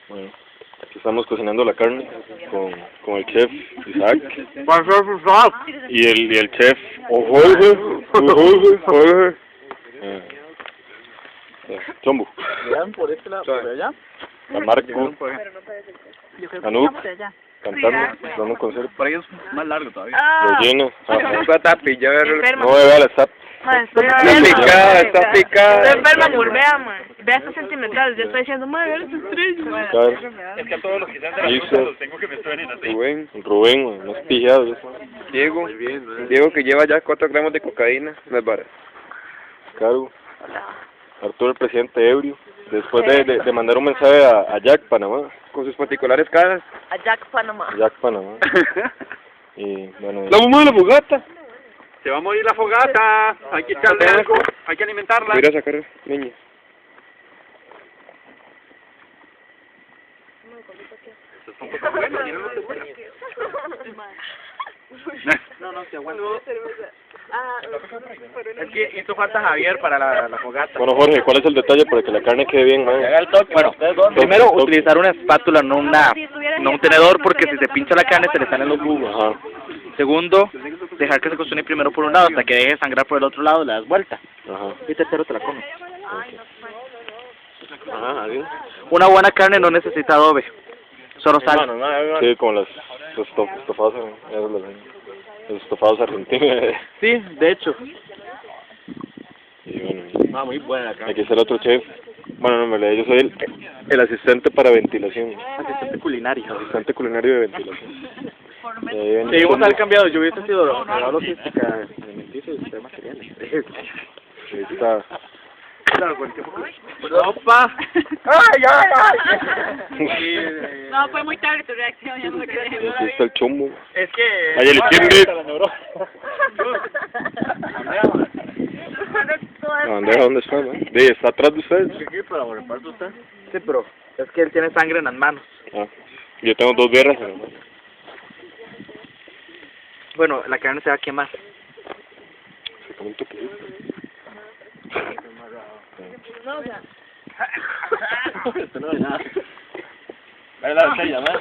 Bueno, aquí estamos cocinando la carne con el chef Isaac y el chef Jorge. Chombo. Vean por este lado, por allá. A Marco. Anup. Cantando, dando un concierto. Por ahí es más largo todavía. Relleno. Está pillado. No vea la SAP. Está picada. Estoy enferma por vea, man. Vea estos centímetros. Yo estoy diciendo, madre, vea estos estrellas. Es que a todos los que sean de la fruta los tengo que me suenen así. Rubén, man, no es pijado. Diego que lleva ya 4 gramos de cocaína, no es barato. Cargo. Arturo, el presidente ebrio. Después de mandar un mensaje a Jack Panamá. Con sus particulares caras. A Jack Panamá. Jack Panamá. Y bueno. ¡La mamá de la fogata! Se va a morir la fogata. Hay que echarle algo. Hay que alimentarla. Voy a ir a sacar niña. Eso es un poco bueno. Tiene unos buenos. No, se aguanta. Es que hizo falta Javier para la fogata. Bueno, Jorge, ¿cuál es el detalle para que la carne quede bien, man? Bueno, primero utilizar una espátula, no un tenedor, porque si se pincha la carne se le salen los jugos. Ajá. Segundo, dejar que se cocine primero por un lado hasta que deje de sangrar por el otro lado, le das vuelta. Ajá. Y tercero te la comes. Ajá, adiós. Una buena carne no necesita adobe, solo sal. Sí, como los estofados, los estofados argentinos. Sí, de hecho. Y bueno, Muy buena la carne. aquí está el otro chef. Bueno, no, en realidad yo soy el asistente para ventilación. Asistente culinario. Asistente culinario de ventilación. Debimos haber cambiado, yo hubiese sido la logística alimenticia y sistema material. Ahí está. ¡Opa! No, fue muy tarde tu reacción. Ya no me quedé. Aquí está el chumbo. Es que... Ahí el chimbi. La bandeja, ¿dónde está, man? ¿Está atrás de ustedes? ¿Qué para volver usted? Sí, pero es que él tiene sangre en las manos. Ah, yo tengo 2 guerras en la mano. Bueno, la carne se va a quemar. Se come un toquecito. No, o sea. Esto no es nada. Vale la botella, ¿verdad?